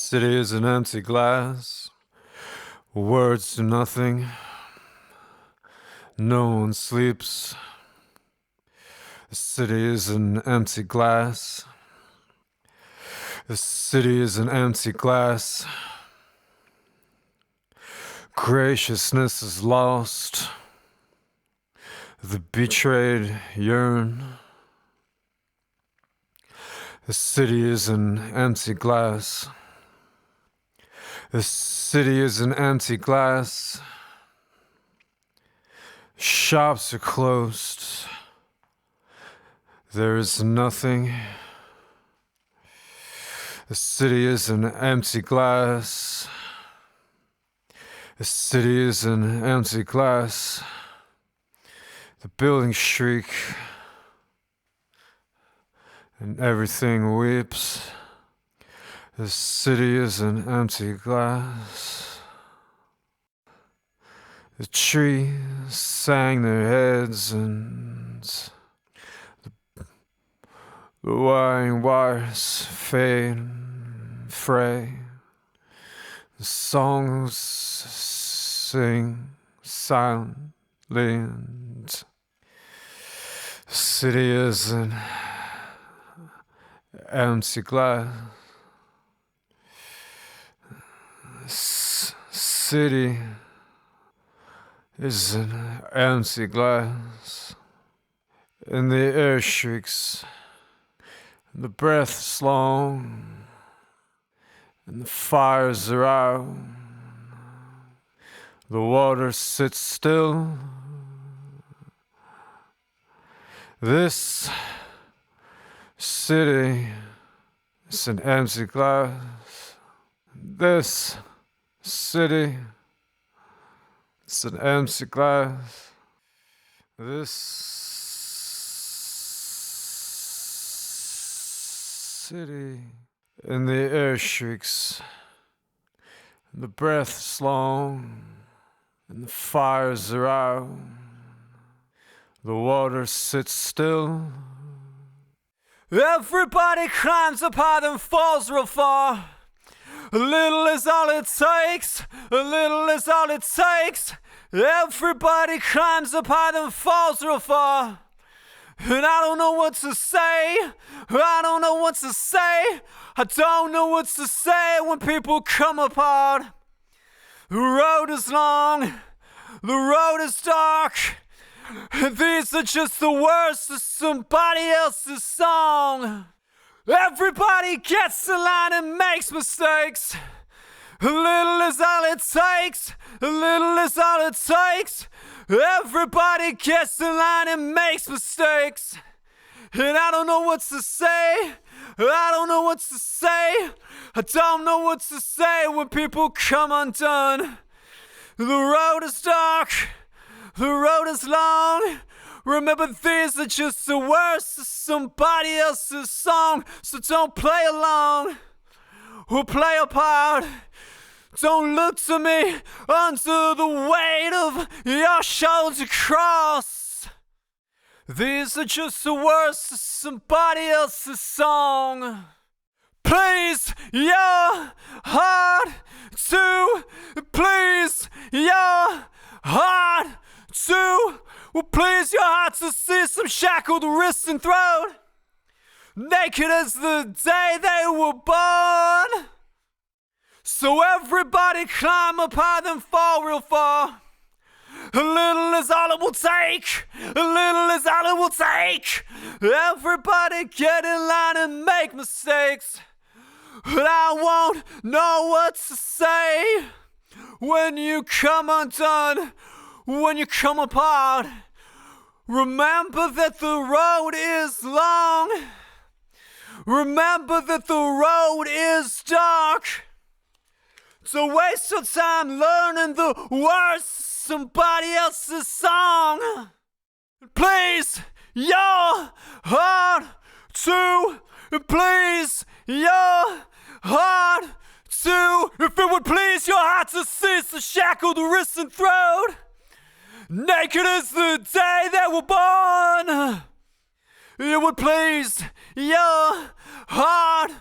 City is an empty glass, words do nothing, no one sleeps. The city is an empty glass. The city is an empty glass. Graciousness is lost. The betrayed yearn. The city is an empty glass. The city is an empty glass. Shops are closed. There is nothing. The city is an empty glass. The city is an empty glass. The buildings shriek and everything weeps. The city is an empty glass. The trees sang their heads and the wiring wires fade and fray. The songs sing silently and the city is an empty glass. City is an empty glass. And the air shrieks, and the breath's long, and the fires are out. The water sits still. This city is an empty glass. This city is an empty glass. This city, and the air shrieks, and the breath's long, and the fires are out. The water sits still. Everybody climbs up high and falls real far. A little is all it takes. A little is all it takes. Everybody climbs up high and falls real far. And I don't know what to say. I don't know what to say. I don't know what to say when people come apart. The road is long. The road is dark. And these are just the words of somebody else's song. Everybody gets in line and makes mistakes. A little is all it takes. A little is all it takes. Everybody gets in line and makes mistakes. And I don't know what to say. I don't know what to say. I don't know what to say when people come undone. The road is dark. The road is long. Remember, these are just the words of somebody else's song. So don't play along or play a part. Don't look to me under the weight of your shoulder cross. These are just the words of somebody else's song. Please your heart to, please your heart to, well, please your heart to see some shackled wrists and throat, naked as the day they were born. So everybody climb up high then fall real far. A little is all it will take. A little is all it will take. Everybody get in line and make mistakes. But I won't know what to say when you come undone, when you come apart. Remember that the road is long. Remember that the road is dark. So waste your time learning the words of somebody else's song. Please your heart to, please your heart to, if it would please your heart to cease the shackled wrists and throat, naked as the day they were born. It would please your heart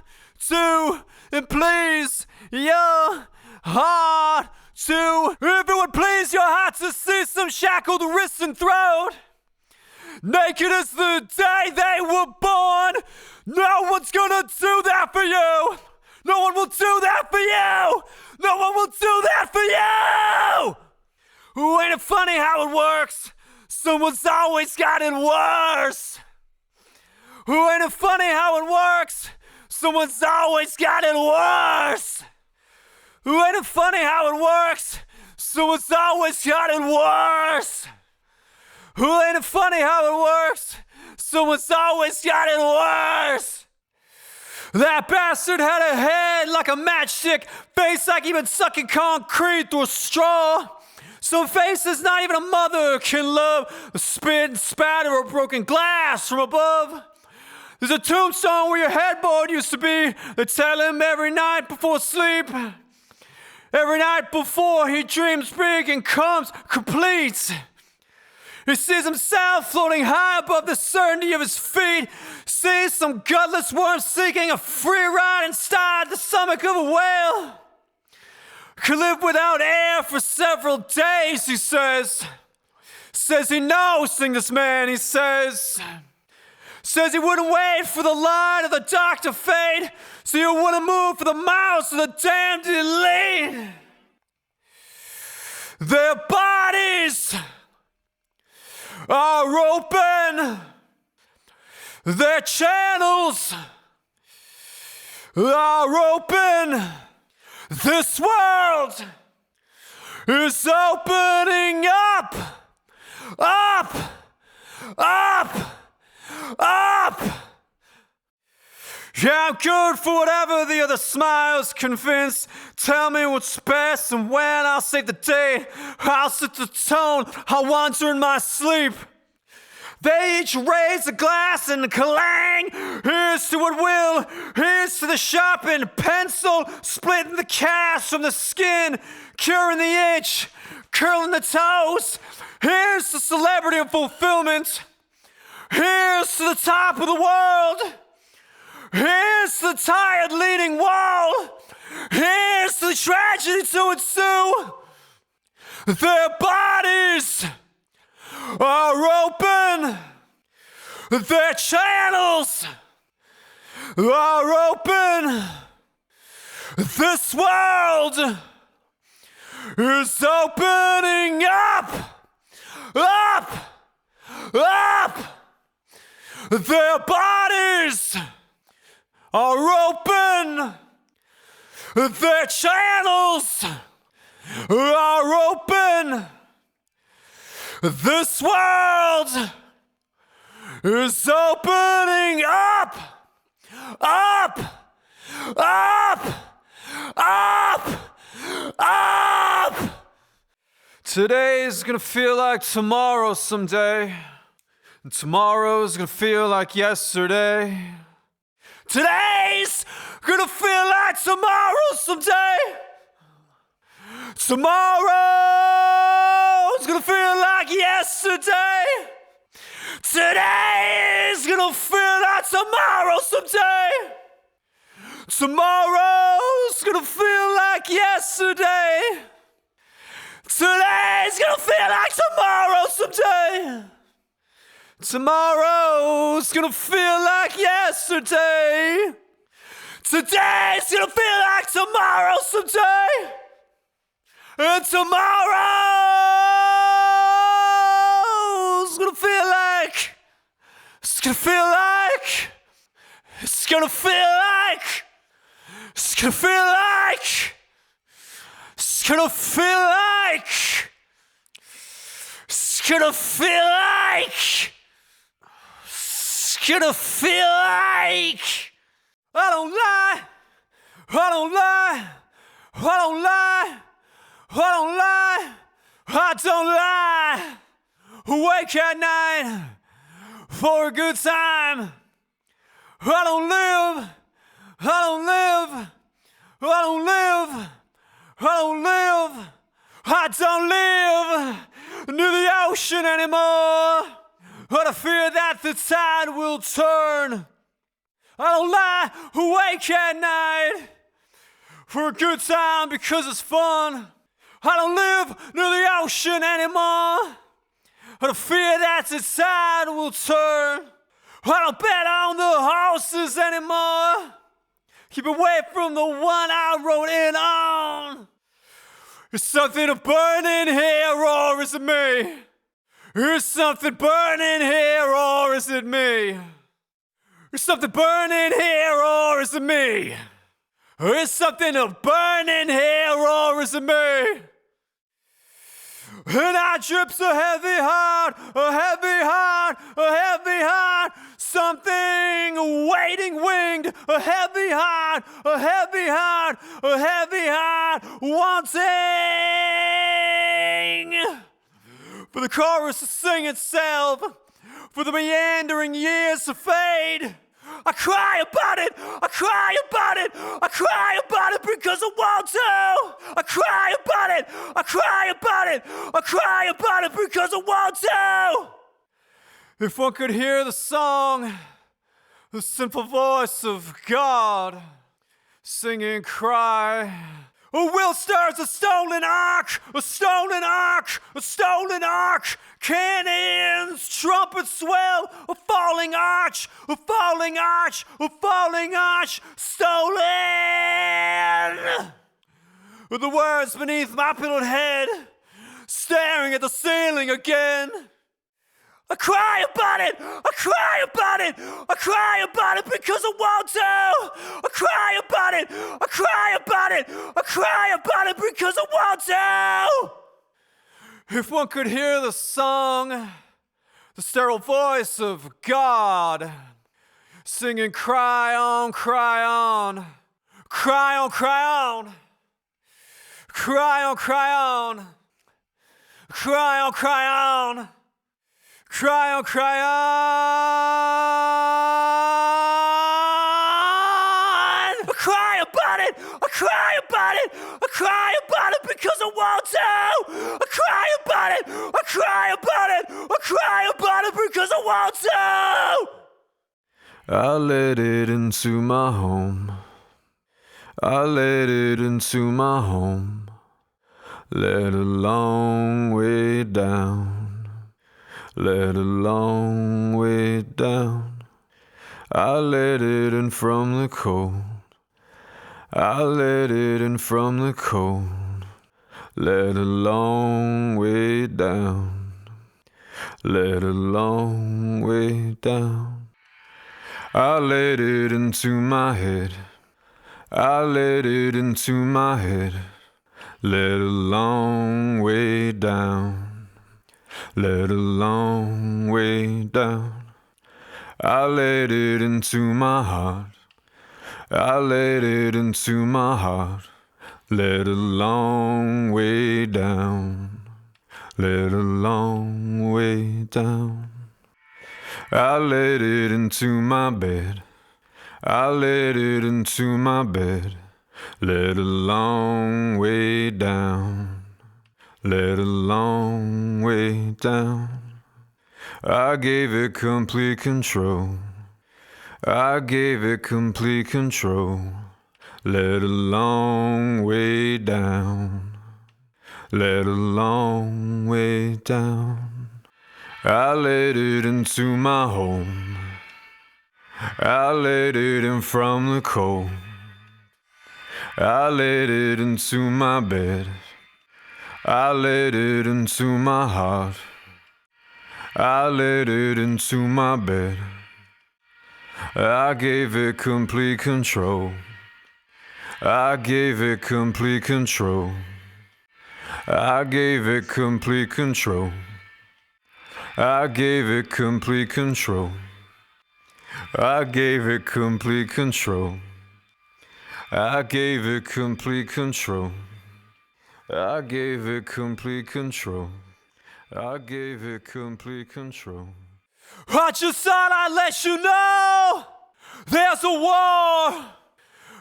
to please your heart, to if it would please your heart to see some shackled wrists and throat, naked as the day they were born. No one's gonna do that for you. No one will do that for you. No one will do that for you. Ooh, ain't it funny how it works? Someone's always got it worse. Ooh, ain't it funny how it works? Someone's always got it worse. Ooh, ain't it funny how it works? Someone's always got it worse. Ooh, ain't it funny how it works? Someone's always got it worse. That bastard had a head like a matchstick, face like he been sucking concrete through a straw. Some faces not even a mother can love, a spit and spatter of broken glass from above. There's a tombstone where your headboard used to be. They tell him every night before sleep, every night before he dreams big and comes complete. He sees himself floating high above the certainty of his feet, sees some gutless worm seeking a free ride inside the stomach of a whale. Could live without air for several days, he says. Says he knows, sing this man, he says. Says he wouldn't wait for the light of the dark to fade, so he wouldn't move for the miles of the damned elite. Their bodies are open, their channels are open. This world is opening up, up, up, up. Yeah, I'm good for whatever the other smiles convince. Tell me what's best and when. I'll save the day, I'll set the tone, I'll wander in my sleep. They each raise a glass and clang. Here's to what will, here's to the sharpened pencil, splitting the cast from the skin, curing the itch, curling the toes. Here's to celebrity and fulfillment. Here's to the top of the world. Here's to the tired leading wall. Here's to the tragedy to ensue. Their bodies are open. Their channels are open. This world is opening up, up, up. Their bodies are open. Their channels are open. This world is opening up, up, up, up, up. Today's gonna feel like tomorrow someday, and tomorrow's gonna feel like yesterday. Today's gonna feel like tomorrow someday. Tomorrow's gonna feel like yesterday. Today's gonna feel like tomorrow someday. Tomorrow's gonna feel like yesterday. Today's gonna feel like tomorrow someday. Tomorrow's gonna feel like yesterday. Today's gonna feel like tomorrow someday. And tomorrow's gonna feel like, it's gonna feel like, it's gonna feel like, it's gonna feel like, it's gonna feel like, it's gonna feel like, it's gonna feel like. I don't lie, I don't lie, I don't lie, I don't lie, I don't lie. Awake at night for a good time. I don't live, I don't live, I don't live, I don't live, I don't live near the ocean anymore. But I fear that the tide will turn. I don't lie awake at night for a good time because it's fun. I don't live near the ocean anymore. The fear that's inside will turn. I don't bet on the horses anymore. Keep away from the one I rode in on. Is something burning here or is it me? Is something burning here or is it me? Is something burning here or is it me? Is something burning here or is it me? And I drips a heavy heart, a heavy heart, a heavy heart. Something waiting winged, a heavy heart, a heavy heart, a heavy heart. Wanting for the chorus to sing itself, for the meandering years to fade. I cry about it, I cry about it, I cry about it because I want to. I cry about it, I cry about it, I cry about it because I want to. If one could hear the song, the simple voice of God, singing cry. A wheel stirs a stolen ark, a stolen ark, a stolen ark. Cannons, trumpets swell, a falling arch, a falling arch, a falling arch, stolen. With the words beneath my pillowed head, staring at the ceiling again. I cry about it, I cry about it, I cry about it because I want to. I cry about it, I cry about it, I cry about it because I want to. If one could hear the song, the sterile voice of God, singing cry on, cry on, cry on, cry on, cry on, cry on, cry on, cry on. Cry on, cry on. I cry about it, I cry about it, I cry about it because I want to. I cry about it, I cry about it, I cry about it because I want to. I let it into my home. I let it into my home. Let a long way down. Let a long way down. I let it in from the cold. I let it in from the cold. Let a long way down. Let a long way down. I let it into my head. I let it into my head. Let a long way down. Let a long way down. I let it into my heart. I let it into my heart. Let a long way down. Let a long way down. I let it into my bed. I let it into my bed. Let a long way down. Let a long way down. I gave it complete control. I gave it complete control. Let a long way down. Let a long way down. I let it into my home. I let it in from the cold. I let it into my bed. I let it into my heart. I let it into my bed. I gave it complete control. I gave it complete control. I gave it complete control. I gave it complete control. I gave it complete control. I gave it complete control. I gave it complete control. I gave it complete control. I just thought I'd let you know there's a war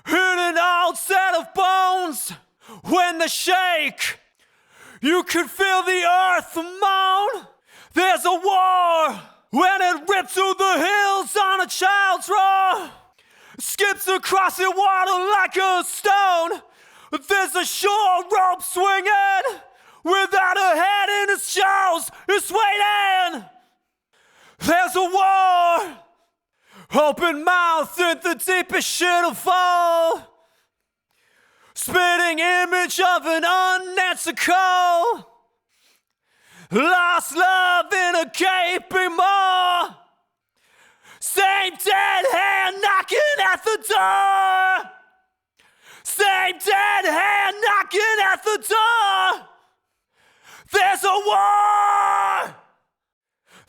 in an old set of bones. When they shake, you can feel the earth moan. There's a war when it rips through the hills on a child's roar. skips across the water like a stone. There's a short rope swinging without a head in its jaws. It's waiting. There's a war. Open mouth in the deepest shit of fall. Spitting image of an unanswered call. Lost love in a gaping maw. Same dead hand knocking at the door. Same dead hand knocking at the door. There's a war.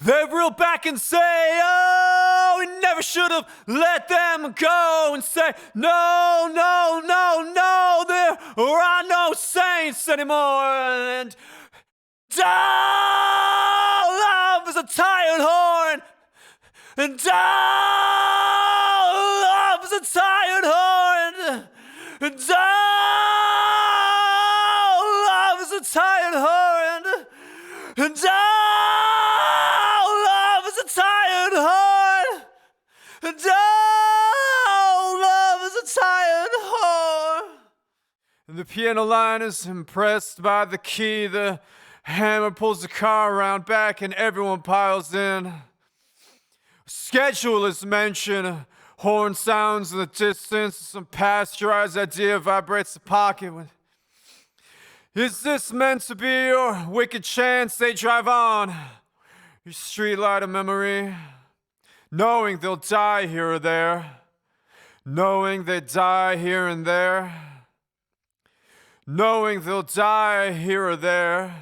They reel back and say, oh, we never should have let them go. And say, no, no, no, no, there are no saints anymore. And love is a tired horn. And love is a tired horn. And love is a tired horn. And love is a tired horn. And love is a tired horn. And the piano line is impressed by the key. The hammer pulls the car around back and everyone piles in. Schedule is mentioned. Horn sounds in the distance. Some pasteurized idea vibrates the pocket. Is this meant to be your wicked chance? They drive on your streetlight of memory, knowing they'll die here or there, knowing they die here and there, knowing they'll die here or there,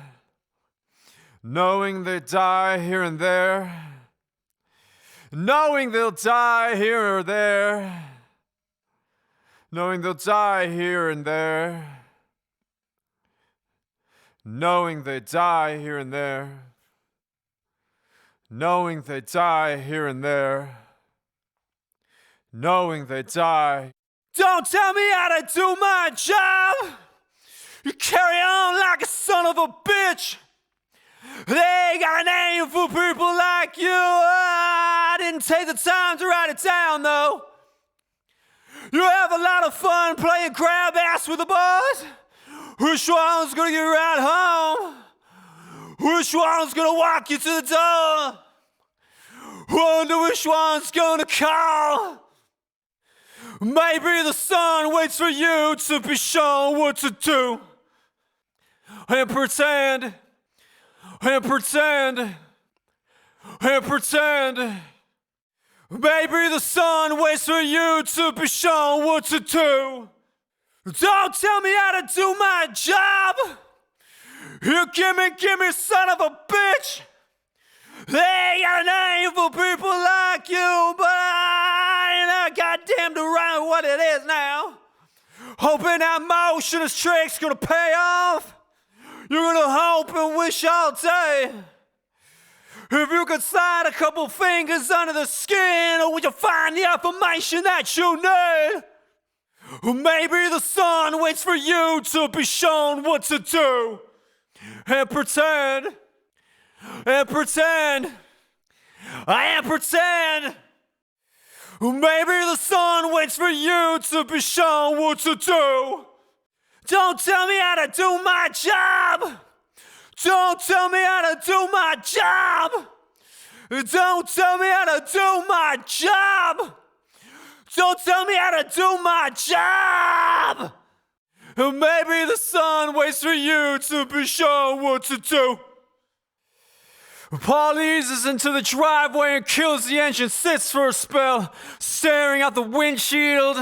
knowing they die here and there, knowing they'll die here or there, knowing they'll die here and there, knowing they die here and there, knowing they die here and there, knowing they die. Don't tell me how to do my job. You carry on like a son of a bitch. They got a name for people like you. I didn't take the time to write it down though. You have a lot of fun playing grab ass with the boys. Which one's gonna get you right home? Which one's gonna walk you to the door? Wonder which one's gonna call? Maybe the sun waits for you to be shown what to do. And pretend, and pretend, and pretend. Maybe the sun waits for you to be shown what to do. Don't tell me how to do my job. You give me, son of a bitch. They got a name for people like you, but I ain't a goddamn to write what it is now. Hoping that motionless trick's gonna pay off. You're gonna hope and wish all day. If you could slide a couple fingers under the skin, or would you find the information that you need? Or maybe the sun waits for you to be shown what to do. And pretend, and pretend, and pretend. Or maybe the sun waits for you to be shown what to do. Don't tell me how to do my job. Don't tell me how to do my job. Don't tell me how to do my job. Don't tell me how to do my job. Maybe the sun waits for you to be shown what to do. Paul eases into the driveway and kills the engine, sits for a spell, staring out the windshield.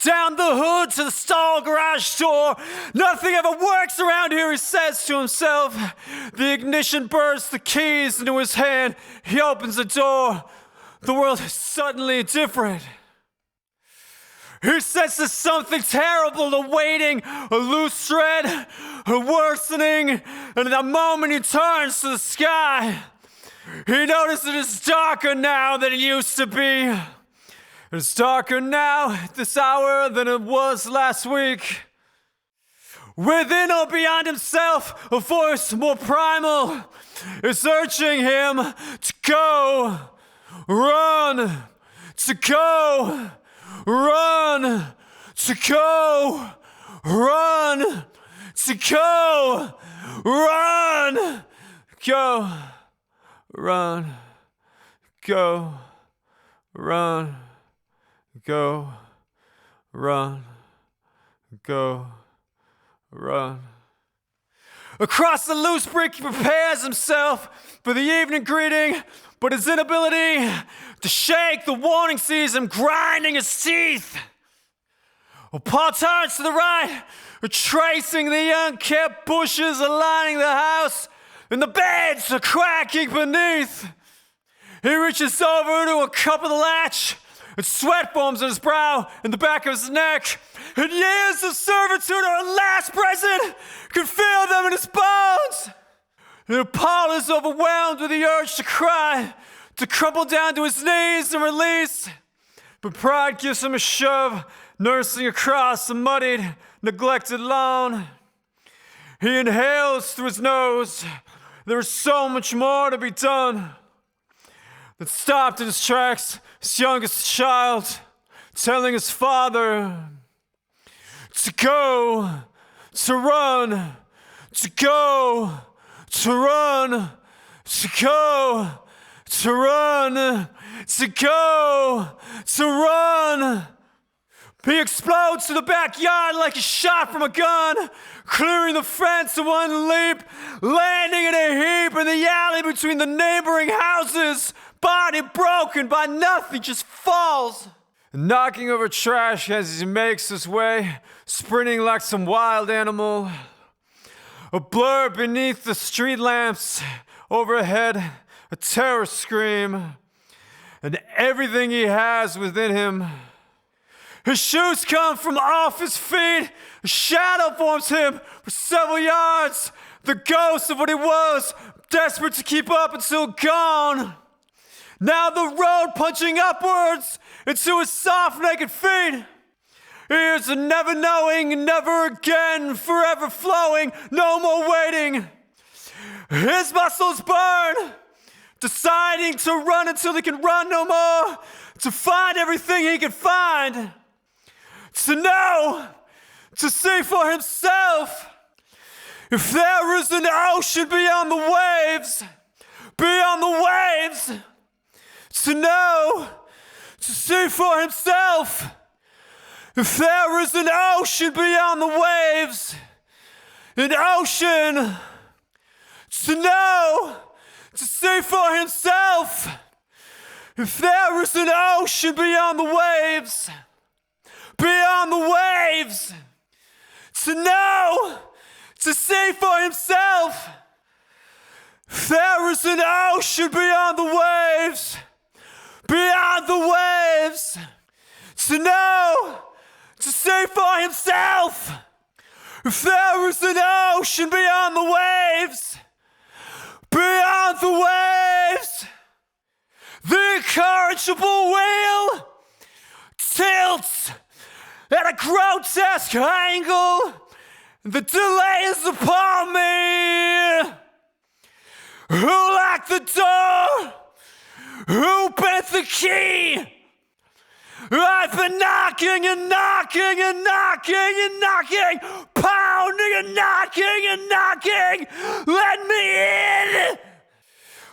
Down the hood to the stall garage door. Nothing ever works around here, he says to himself. The ignition bursts the keys into his hand. He opens the door. The world is suddenly different. He senses something terrible awaiting, a loose thread, a worsening, and in that moment he turns to the sky. He notices it is darker now than it used to be. It's darker now at this hour than it was last week. Within or beyond himself, a voice more primal is urging him to go, run, to go, run, to go, run, to go, run, go, run, go, run, go, run, go, run. Across the loose brick he prepares himself for the evening greeting, but his inability to shake the warning sees him grinding his teeth. Paul turns to the right, tracing the unkept bushes aligning the house, and the beds are cracking beneath. He reaches over to uncover the latch, and sweat forms on his brow and the back of his neck. And years of servitude are a last present, can feel them in his bones. And Paul is overwhelmed with the urge to cry, to crumple down to his knees and release. But pride gives him a shove, nursing across the muddied, neglected lawn. He inhales through his nose. There is so much more to be done. That stopped in his tracks, his youngest child, telling his father to go, to run, to go, to run, to go, to run, to go, to run. He explodes to the backyard like a shot from a gun, clearing the fence in one leap, landing in a heap in the alley between the neighboring houses. Body broken by nothing, just falls. Knocking over trash as he makes his way, sprinting like some wild animal. A blur beneath the street lamps, overhead, a terror scream, and everything he has within him. His shoes come from off his feet, a shadow forms him for several yards, the ghost of what he was, desperate to keep up until gone. Now the road punching upwards into his soft, naked feet. Here's a never knowing, never again, forever flowing, no more waiting. His muscles burn, deciding to run until he can run no more, to find everything he can find, to know, to see for himself. If there is an ocean beyond the waves, to know, to see for himself. If there is an ocean beyond the waves, an ocean, to know, to see for himself. If there is an ocean beyond the waves, to know, to see for himself. If there is an ocean beyond the waves, to know, to see for himself. If there is an ocean beyond the waves, the incorrigible wheel tilts at a grotesque angle, and the delay is upon me. Who locked the door? Who bent the key? I've been knocking and knocking and knocking and knocking, pounding and knocking and knocking. Let me in.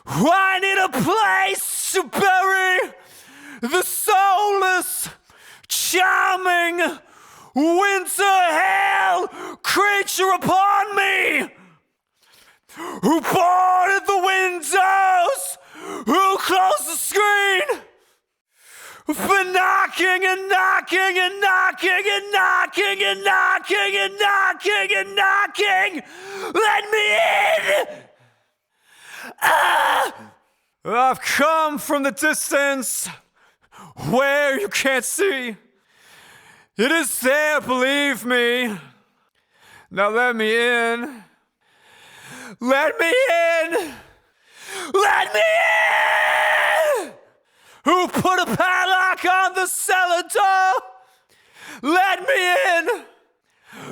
I need a place to bury the soulless, charming, winter hell creature upon me. Who boarded the windows? Who closed the screen? Who've been knocking and knocking and knocking and knocking and knocking and knocking and knocking. Let me in! I've come from the distance where you can't see. It is there, believe me. Now let me in. Let me in! Let me in! Who put a padlock on the cellar door? Let me in!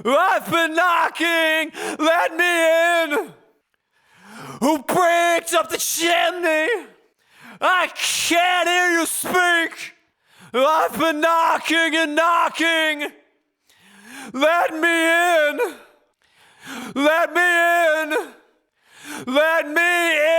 I've been knocking! Let me in! Who bricked up the chimney? I can't hear you speak! I've been knocking and knocking. Let me in. Let me in. Let me